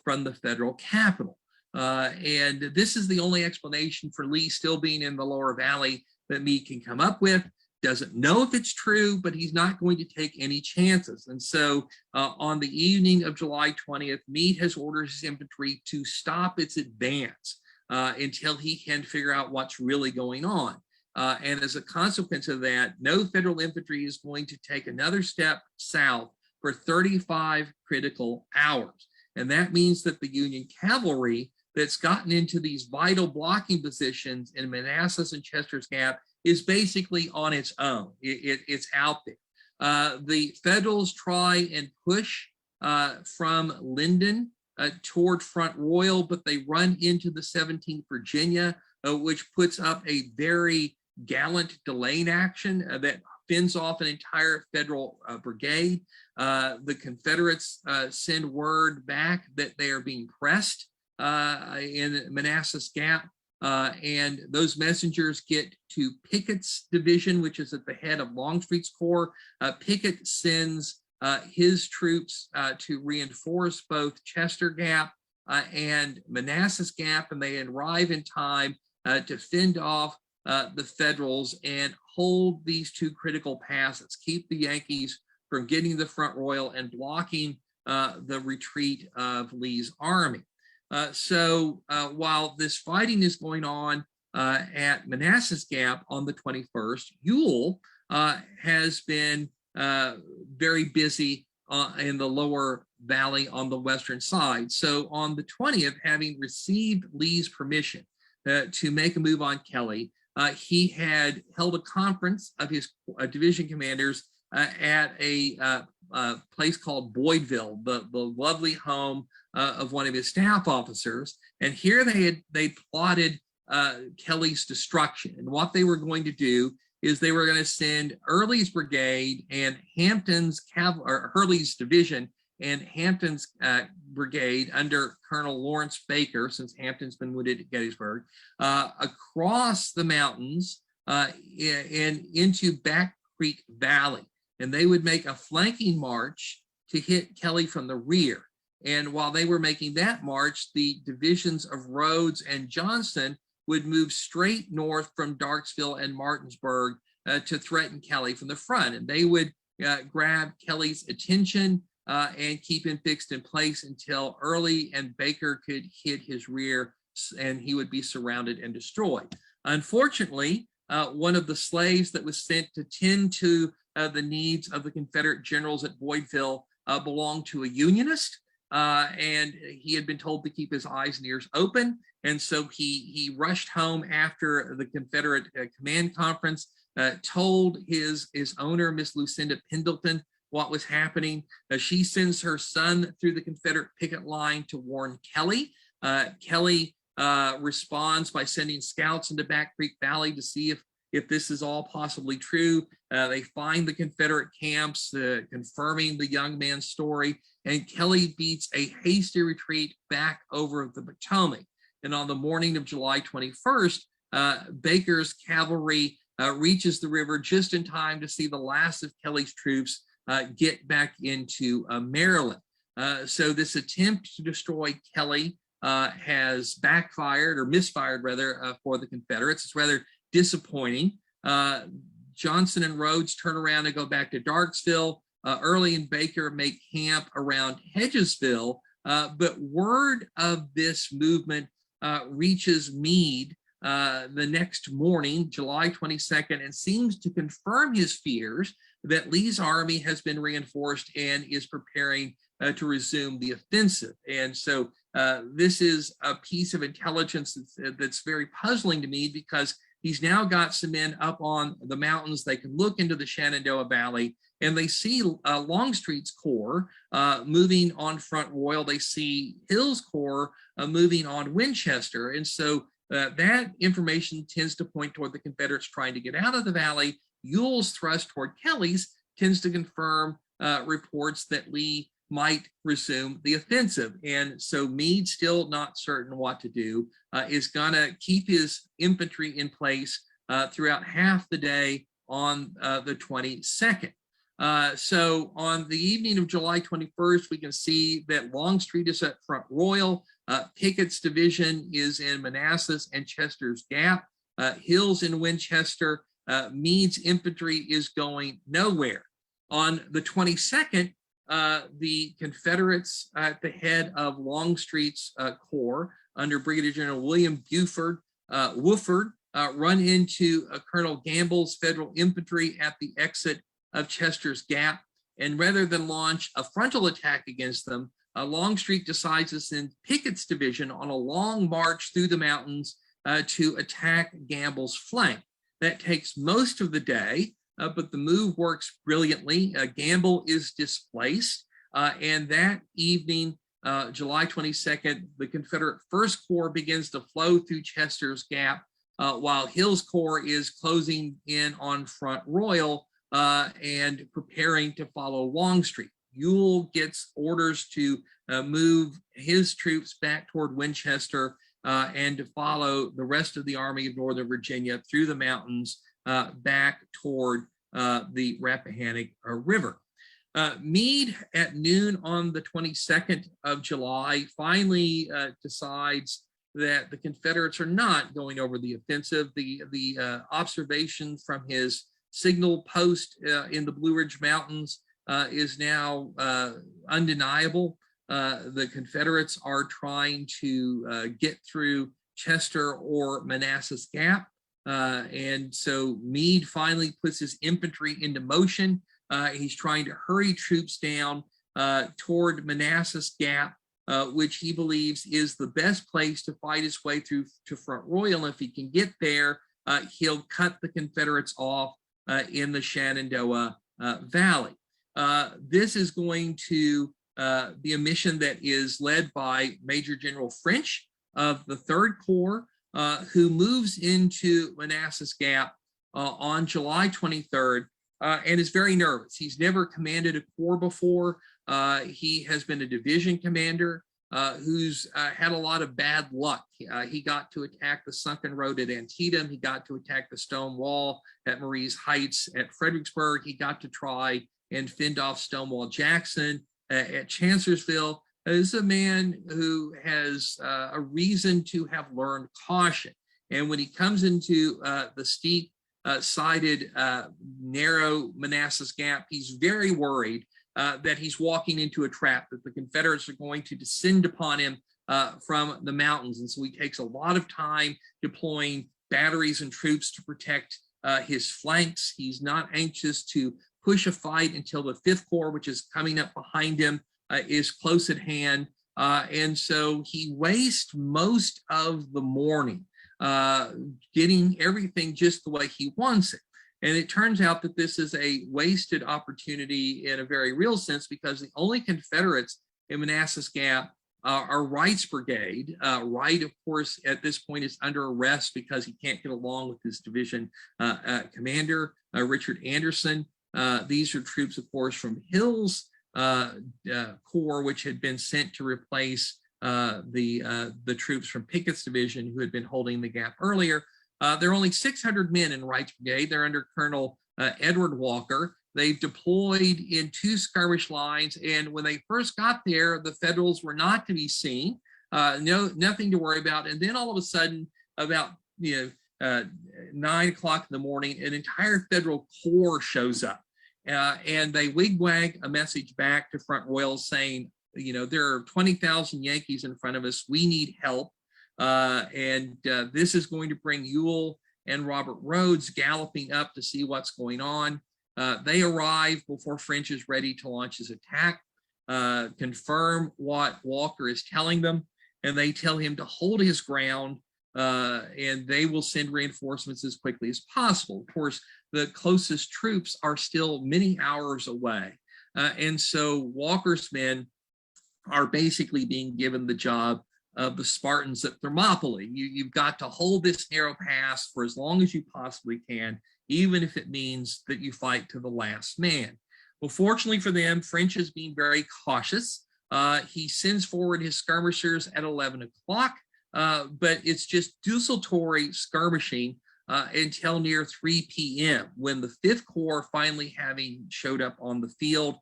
from the federal capital. And this is the only explanation for Lee still being in the lower valley that Meade can come up with. Doesn't know if it's true, but he's not going to take any chances. And so on the evening of July 20th, Meade has ordered his infantry to stop its advance until he can figure out what's really going on. And as a consequence of that, no federal infantry is going to take another step south for 35 critical hours. And that means that the Union cavalry that's gotten into these vital blocking positions in Manassas and Chester's Gap is basically on its own. It's out there. The Federals try and push from Linden toward Front Royal, but they run into the 17th Virginia, which puts up a very gallant delaying action that fends off an entire federal brigade. The Confederates send word back that they are being pressed in Manassas Gap, and those messengers get to Pickett's division, which is at the head of Longstreet's corps. Pickett sends his troops to reinforce both Chester Gap and Manassas Gap, and they arrive in time to fend off the Federals and hold these two critical passes, keep the Yankees from getting the Front Royal and blocking the retreat of Lee's army. So while this fighting is going on at Manassas Gap on the 21st, Ewell has been very busy in the lower valley on the western side. So on the 20th, having received Lee's permission to make a move on Kelly, he had held a conference of his division commanders at a place called Boydville, the lovely home of one of his staff officers. And here they plotted Kelly's destruction. And what they were going to do is they were going to send Early's brigade and Hurley's division and Hampton's brigade under Colonel Lawrence Baker, since Hampton's been wounded at Gettysburg, across the mountains and into Back Creek Valley. And they would make a flanking march to hit Kelly from the rear. And while they were making that march, the divisions of Rhodes and Johnston would move straight north from Darksville and Martinsburg to threaten Kelly from the front. And they would grab Kelly's attention and keep him fixed in place until Early and Baker could hit his rear and he would be surrounded and destroyed. Unfortunately, one of the slaves that was sent to tend to the needs of the Confederate generals at Boydville belonged to a Unionist, and he had been told to keep his eyes and ears open. And so he rushed home after the Confederate command conference, told his owner, Miss Lucinda Pendleton, what was happening. She sends her son through the Confederate picket line to warn Kelly. Kelly responds by sending scouts into Back Creek Valley to see if this is all possibly true. They find the Confederate camps, confirming the young man's story, and Kelly beats a hasty retreat back over the Potomac. And on the morning of July 21st, Baker's cavalry reaches the river just in time to see the last of Kelly's troops get back into Maryland. So this attempt to destroy Kelly has backfired, or misfired rather, for the Confederates. It's rather disappointing. Johnson and Rhodes turn around and go back to Darksville. Early and Baker make camp around Hedgesville, but word of this movement reaches Meade the next morning, July 22nd, and seems to confirm his fears that Lee's army has been reinforced and is preparing to resume the offensive. And so this is a piece of intelligence that's very puzzling to me, because He's now got some men up on the mountains. They can look into the Shenandoah Valley, and they see Longstreet's corps moving on Front Royal. They see Hill's corps moving on Winchester. And so that information tends to point toward the Confederates trying to get out of the valley. Ewell's thrust toward Kelly's tends to confirm reports that Lee might resume the offensive. And so Meade, still not certain what to do, is going to keep his infantry in place throughout half the day on the 22nd. So on the evening of July 21st, we can see that Longstreet is at Front Royal. Pickett's division is in Manassas and Chester's Gap. Hill's in Winchester. Meade's infantry is going nowhere. On the 22nd, the Confederates at the head of Longstreet's corps under Brigadier General William Wooford run into Colonel Gamble's Federal infantry at the exit of Chester's Gap. And rather than launch a frontal attack against them, Longstreet decides to send Pickett's division on a long march through the mountains to attack Gamble's flank. That takes most of the day, but the move works brilliantly. Gamble is displaced, and that evening, July 22nd, the Confederate First Corps begins to flow through Chester's Gap, while Hill's Corps is closing in on Front Royal and preparing to follow Longstreet. Ewell gets orders to move his troops back toward Winchester and to follow the rest of the Army of Northern Virginia through the mountains back toward the Rappahannock River. Meade at noon on the 22nd of July finally decides that the Confederates are not going over the offensive. The observation from his signal post in the Blue Ridge Mountains is now undeniable. The Confederates are trying to get through Chester or Manassas Gap. And so Meade finally puts his infantry into motion. He's trying to hurry troops down toward Manassas Gap, which he believes is the best place to fight his way through to Front Royal. If he can get there, he'll cut the Confederates off in the Shenandoah Valley. This is going to be a mission that is led by Major General French of the Third Corps, who moves into Manassas Gap on July 23rd and is very nervous. He's never commanded a corps before. He has been a division commander who's had a lot of bad luck. He got to attack the sunken road at Antietam. He got to attack the stone wall at Marie's Heights at Fredericksburg. He got to try and fend off Stonewall Jackson at Chancellorsville. Is a man who has a reason to have learned caution. And when he comes into the steep sided narrow Manassas Gap, he's very worried that he's walking into a trap, that the Confederates are going to descend upon him from the mountains. And so he takes a lot of time deploying batteries and troops to protect his flanks. He's not anxious to push a fight until the Fifth Corps, which is coming up behind him, is close at hand. And so he wastes most of the morning getting everything just the way he wants it. And it turns out that this is a wasted opportunity in a very real sense, because the only Confederates in Manassas Gap are Wright's brigade. Wright, of course, at this point is under arrest because he can't get along with his division commander, Richard Anderson. These are troops, of course, from Hill's corps, which had been sent to replace the troops from Pickett's division who had been holding the gap earlier. There are only 600 men in Wright's brigade. They're under Colonel Edward Walker. They've deployed in 2 skirmish lines, and when they first got there, the Federals were not to be seen. Nothing to worry about. And then all of a sudden, about 9 o'clock in the morning, an entire Federal corps shows up. And they wigwag a message back to Front Royal saying, there are 20,000 Yankees in front of us. We need help. And this is going to bring Ewell and Robert Rhodes galloping up to see what's going on. They arrive before French is ready to launch his attack, confirm what Walker is telling them, and they tell him to hold his ground and they will send reinforcements as quickly as possible. Of course, the closest troops are still many hours away. And so Walker's men are basically being given the job of the Spartans at Thermopylae. You've got to hold this narrow pass for as long as you possibly can, even if it means that you fight to the last man. Well, fortunately for them, French is being very cautious. He sends forward his skirmishers at 11 o'clock, but it's just desultory skirmishing until near 3 p.m. when the 5th Corps finally having showed up on the field.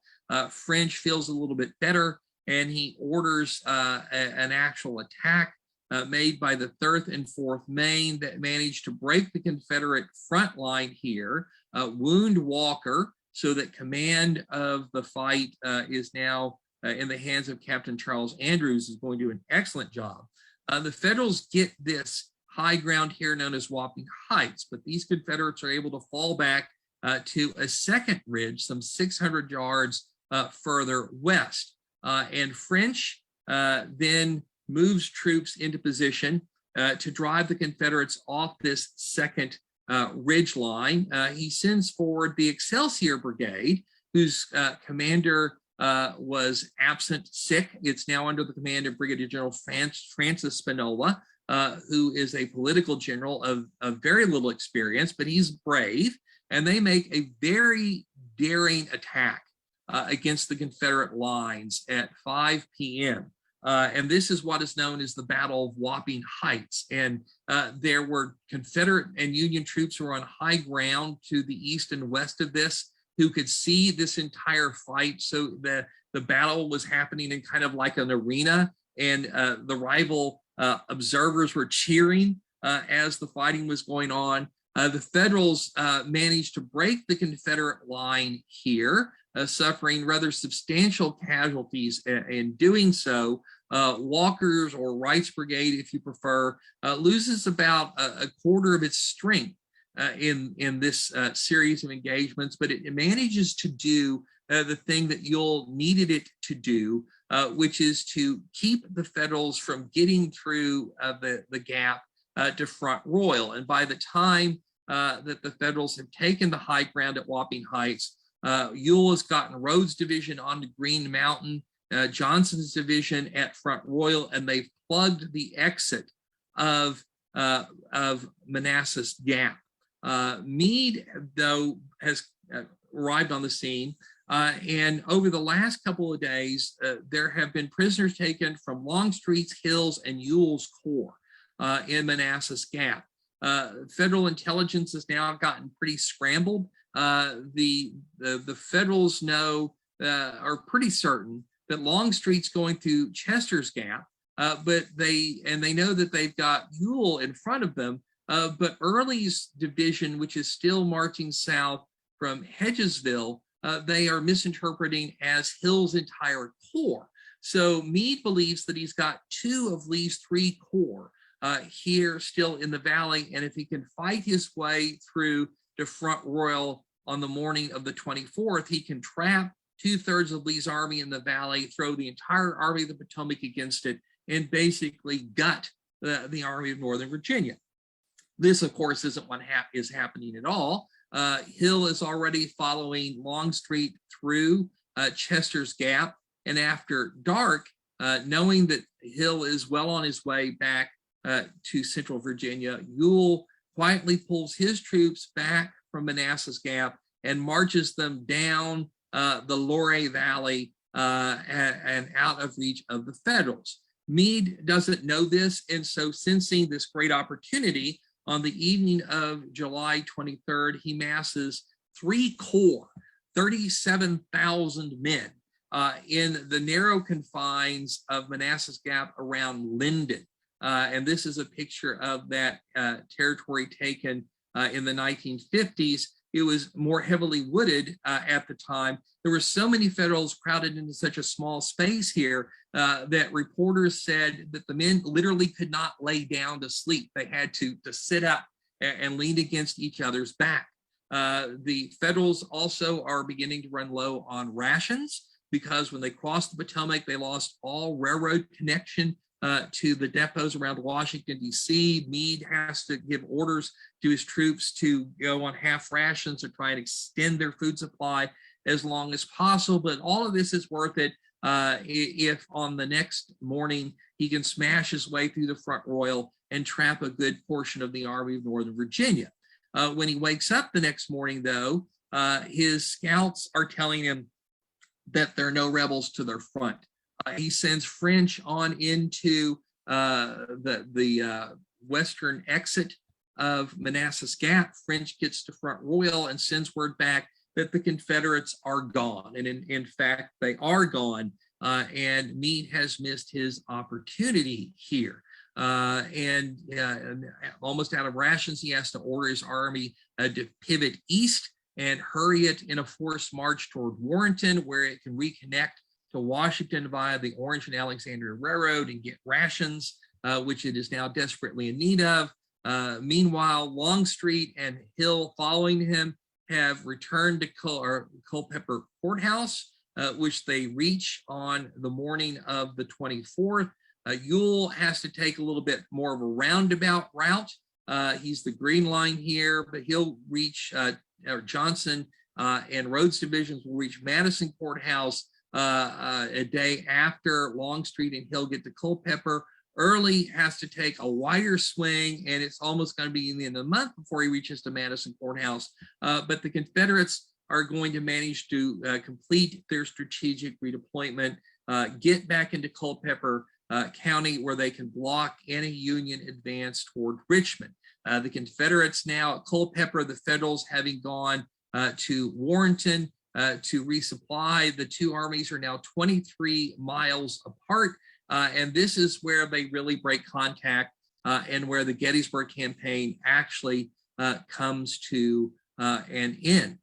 French feels a little bit better, and he orders an actual attack made by the 3rd and 4th Maine that managed to break the Confederate front line here, wound Walker, so that command of the fight is now in the hands of Captain Charles Andrews, who's going to do an excellent job. The Federals get this high ground here known as Whopping Heights, but these Confederates are able to fall back to a second ridge, some 600 yards further west. And French then moves troops into position to drive the Confederates off this second ridge line. He sends forward the Excelsior Brigade, whose commander was absent sick. It's now under the command of Brigadier General Francis Spinola, who is a political general of very little experience, but he's brave. And they make a very daring attack against the Confederate lines at 5 p.m. And this is what is known as the Battle of Whopping Heights. And there were Confederate and Union troops who were on high ground to the east and west of this, who could see this entire fight. So the battle was happening in kind of like an arena, and the rival observers were cheering as the fighting was going on. The Federals managed to break the Confederate line here, suffering rather substantial casualties in doing so. Walker's, or Wright's brigade, if you prefer, loses about a quarter of its strength in this series of engagements, but it manages to do the thing that Ewell needed it to do, which is to keep the Federals from getting through the gap to Front Royal. And by the time that the Federals have taken the high ground at Whopping Heights, Ewell has gotten Rhodes' division onto Green Mountain, Johnson's division at Front Royal, and they've plugged the exit of Manassas Gap. Meade, though, has arrived on the scene, and over the last couple of days, there have been prisoners taken from Longstreet's, Hill's, and Ewell's Corps in Manassas Gap. Federal intelligence has now gotten pretty scrambled. The Federals know, are pretty certain that Longstreet's going through Chester's Gap, but they know that they've got Ewell in front of them. But Early's division, which is still marching south from Hedgesville, they are misinterpreting as Hill's entire corps. So Meade believes that he's got 2 of Lee's 3 corps here still in the valley, and if he can fight his way through to Front Royal on the morning of the 24th, he can trap 2/3 of Lee's army in the valley, throw the entire Army of the Potomac against it, and basically gut the Army of Northern Virginia. This, of course, isn't what is happening at all. Hill is already following Longstreet through Chester's Gap, and after dark, knowing that Hill is well on his way back to Central Virginia, Ewell quietly pulls his troops back from Manassas Gap and marches them down the Luray Valley and out of reach of the Federals. Meade doesn't know this, and so sensing this great opportunity, on the evening of July 23rd, he masses 3 corps, 37,000 men in the narrow confines of Manassas Gap around Linden. And this is a picture of that territory taken in the 1950s. It was more heavily wooded at the time. There were so many Federals crowded into such a small space here that reporters said that the men literally could not lay down to sleep. They had to sit up and lean against each other's back. The Federals also are beginning to run low on rations, because when they crossed the Potomac, they lost all railroad connection to the depots around Washington, D.C. Meade has to give orders to his troops to go on half rations or try and extend their food supply as long as possible. But all of this is worth it if on the next morning he can smash his way through the Front Royal and trap a good portion of the Army of Northern Virginia. When he wakes up the next morning, though, his scouts are telling him that there are no rebels to their front. He sends French on into the western exit of Manassas Gap. French gets to Front Royal and sends word back that the Confederates are gone. And in fact, they are gone. And Meade has missed his opportunity here. And almost out of rations, he has to order his army to pivot east and hurry it in a forced march toward Warrenton, where it can reconnect to Washington via the Orange and Alexandria Railroad and get rations, which it is now desperately in need of. Meanwhile, Longstreet and Hill following him have returned to Culpeper Courthouse, which they reach on the morning of the 24th. Ewell has to take a little bit more of a roundabout route. He's the green line here, but he'll reach Johnson and Rhodes divisions will reach Madison Courthouse a day after Longstreet and Hill get to Culpeper. Early has to take a wider swing, and it's almost going to be in the end of the month before he reaches to Madison Courthouse. But the Confederates are going to manage to complete their strategic redeployment, get back into Culpeper County, where they can block any Union advance toward Richmond. The Confederates now at Culpeper, the Federals having gone to Warrenton to resupply. The two armies are now 23 miles apart. And this is where they really break contact and where the Gettysburg Campaign actually comes to an end.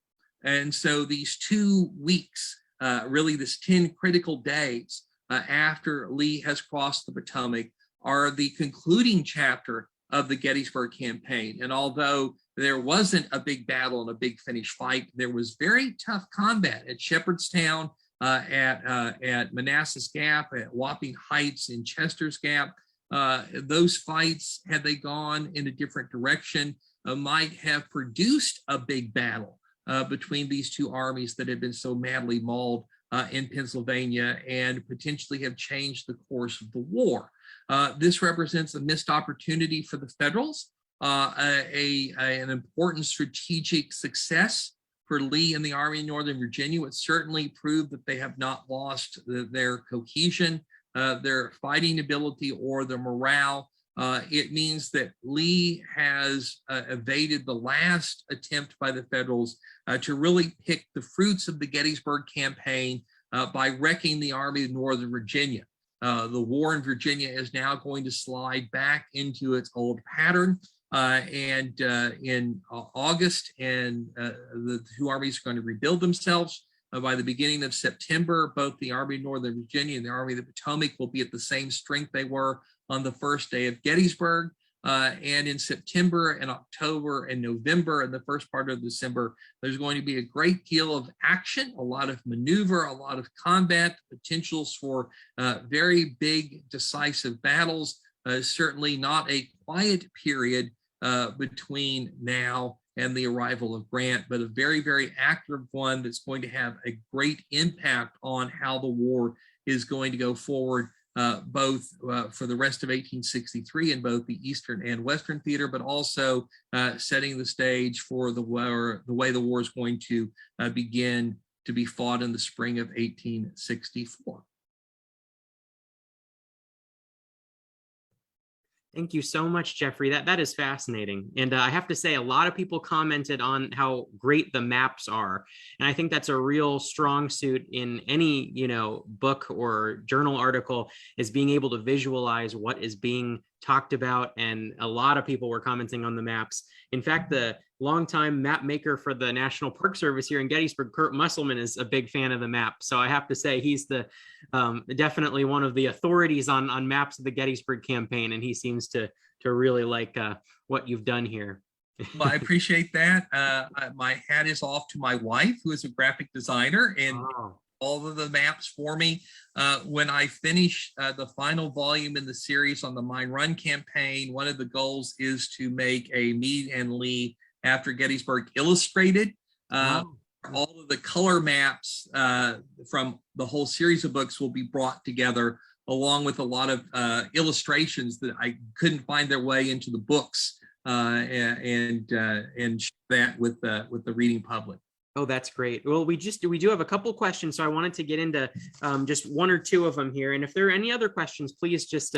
And so these 2 weeks, really this 10 critical days after Lee has crossed the Potomac, are the concluding chapter of the Gettysburg Campaign. And although there wasn't a big battle and a big finish fight, there was very tough combat at Shepherdstown, at Manassas Gap, at Whopping Heights, in Chester's Gap. Those fights, had they gone in a different direction, might have produced a big battle between these two armies that had been so madly mauled in Pennsylvania, and potentially have changed the course of the war. This represents a missed opportunity for the Federals, an important strategic success for Lee and the Army in Northern Virginia. It certainly proved that they have not lost their cohesion, their fighting ability, or their morale. It means that Lee has evaded the last attempt by the Federals to really pick the fruits of the Gettysburg Campaign by wrecking the Army of Northern Virginia. The war in Virginia is now going to slide back into its old pattern. And in August, and the two armies are going to rebuild themselves. By the beginning of September, both the Army of Northern Virginia and the Army of the Potomac will be at the same strength they were on the first day of Gettysburg. And in September and October and November and the first part of December, there's going to be a great deal of action, a lot of maneuver, a lot of combat, potentials for very big decisive battles. Certainly not a quiet period between now and the arrival of Grant, but a very, very active one that's going to have a great impact on how the war is going to go forward, both for the rest of 1863 in both the Eastern and Western theater, but also setting the stage for the way the war is going to begin to be fought in the spring of 1864. Thank you so much, Jeffrey. That is fascinating. And I have to say, a lot of people commented on how great the maps are. And I think that's a real strong suit in any, book or journal article, is being able to visualize what is being talked about. And a lot of people were commenting on the maps. In fact, the longtime map maker for the National Park Service here in Gettysburg, Kurt Musselman, is a big fan of the map. So I have to say, he's the definitely one of the authorities on maps of the Gettysburg Campaign, and he seems to really like what you've done here. Well, I appreciate that. My hat is off to my wife, who is a graphic designer, and all of the maps for me. When I finish the final volume in the series on the Mine Run campaign, one of the goals is to make a Meade and Lee after Gettysburg illustrated. All of the color maps from the whole series of books will be brought together, along with a lot of illustrations that I couldn't find their way into the books, and share that with the reading public. Oh, that's great. Well, we do have a couple questions, so I wanted to get into just one or two of them here. And if there are any other questions, please just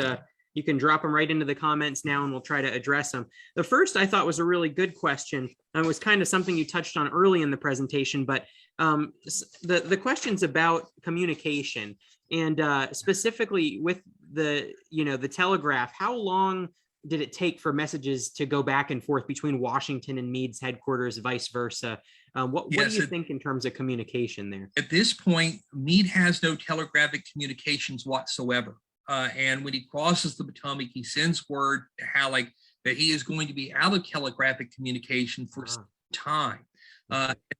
you can drop them right into the comments now, and we'll try to address them. The first I thought was a really good question, and was kind of something you touched on early in the presentation, but the question's about communication, and specifically with the telegraph. How long did it take for messages to go back and forth between Washington and Meade's headquarters, vice versa? What do you think in terms of communication there? At this point, Meade has no telegraphic communications whatsoever. And when he crosses the Potomac, he sends word to Halleck that he is going to be out of telegraphic communication for some time.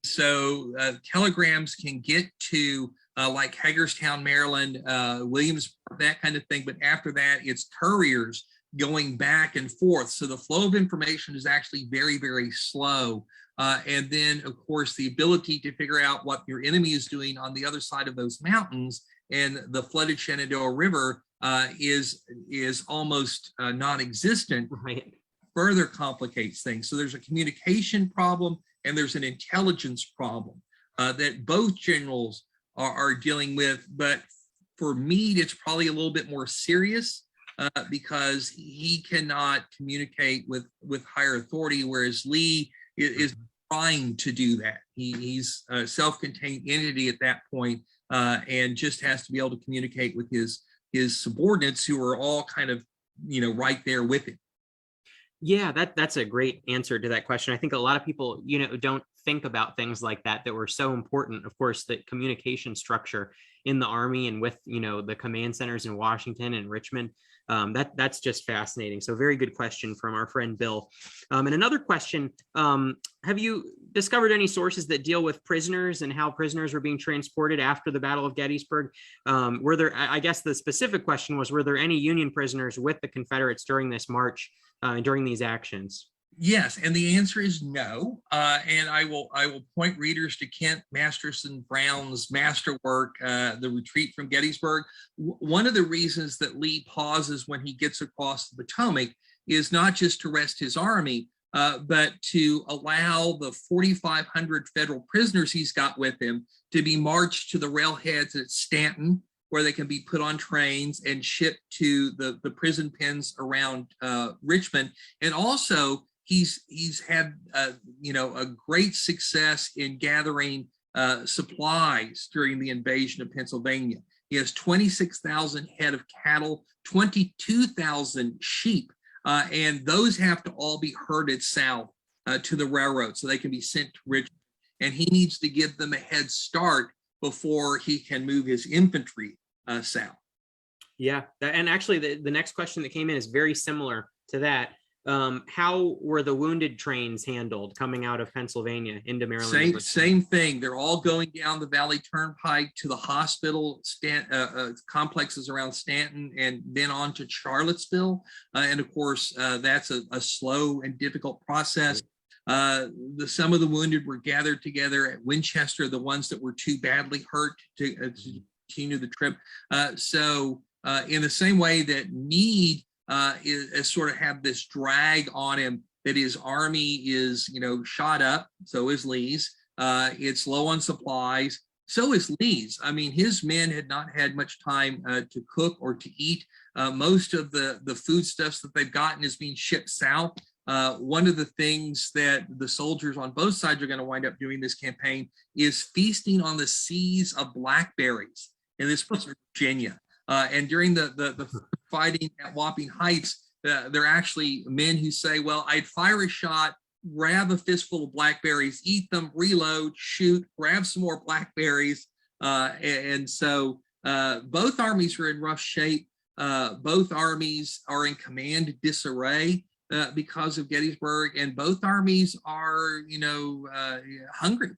So telegrams can get to like Hagerstown, Maryland, Williamsburg, that kind of thing. But after that, it's couriers going back and forth. So the flow of information is actually very, very slow. And then, of course, the ability to figure out what your enemy is doing on the other side of those mountains and the flooded Shenandoah River is almost non-existent. Right. Further complicates things. So there's a communication problem and there's an intelligence problem that both generals are dealing with. But for Meade, it's probably a little bit more serious because he cannot communicate with higher authority, whereas Lee is trying to do that. He's a self-contained entity at that point, and just has to be able to communicate with his subordinates, who are all kind of right there with him. Yeah, that's a great answer to that question. I think a lot of people don't think about things like that were so important. Of course, the communication structure in the Army and with the command centers in Washington and Richmond. That's just fascinating. So very good question from our friend Bill. And another question, have you discovered any sources that deal with prisoners and how prisoners were being transported after the Battle of Gettysburg? Were there, I guess the specific question was, were there any Union prisoners with the Confederates during this march, during these actions? Yes, and the answer is no. And I will point readers to Kent Masterson Brown's masterwork, The Retreat from Gettysburg. One of the reasons that Lee pauses when he gets across the Potomac is not just to rest his army, but to allow the 4,500 federal prisoners he's got with him to be marched to the railheads at Stanton, where they can be put on trains and shipped to the prison pens around Richmond. And also, he's had a great success in gathering supplies during the invasion of Pennsylvania. He has 26,000 head of cattle, 22,000 sheep, and those have to all be herded south to the railroad so they can be sent to Richmond. And he needs to give them a head start before he can move his infantry south. Yeah, and actually the next question that came in is very similar to that. How were the wounded trains handled coming out of Pennsylvania into Maryland? Same thing. They're all going down the Valley Turnpike to the hospital complexes around Stanton, and then on to Charlottesville. And of course, that's a slow and difficult process. Some of the wounded were gathered together at Winchester, the ones that were too badly hurt to continue the trip. So in the same way that Meade is sort of have this drag on him, that his army is, shot up. So is Lee's. It's low on supplies. So is Lee's. I mean, his men had not had much time to cook or to eat. Most of the foodstuffs that they've gotten is being shipped south. One of the things that the soldiers on both sides are going to wind up doing this campaign is feasting on the seas of blackberries in this part of Virginia. And during the fighting at Whopping Heights, there are actually men who say, well, I'd fire a shot, grab a fistful of blackberries, eat them, reload, shoot, grab some more blackberries. And so both armies are in rough shape. Both armies are in command disarray because of Gettysburg, and both armies are, hungry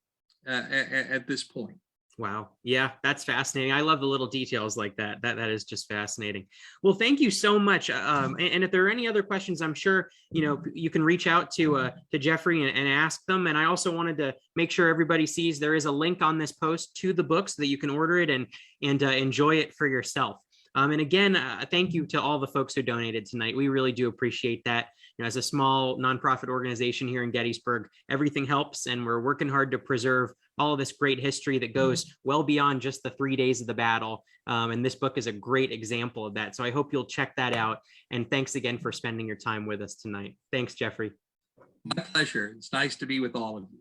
at this point. Wow. Yeah, that's fascinating. I love the little details like that. That is just fascinating. Well, thank you so much. And if there are any other questions, I'm sure you can reach out to Jeffrey and ask them. And I also wanted to make sure everybody sees there is a link on this post to the book so that you can order it and enjoy it for yourself. And again, thank you to all the folks who donated tonight. We really do appreciate that. As a small nonprofit organization here in Gettysburg, everything helps, and we're working hard to preserve all of this great history that goes well beyond just the 3 days of the battle. And this book is a great example of that. So I hope you'll check that out. And thanks again for spending your time with us tonight. Thanks, Jeffrey. My pleasure. It's nice to be with all of you.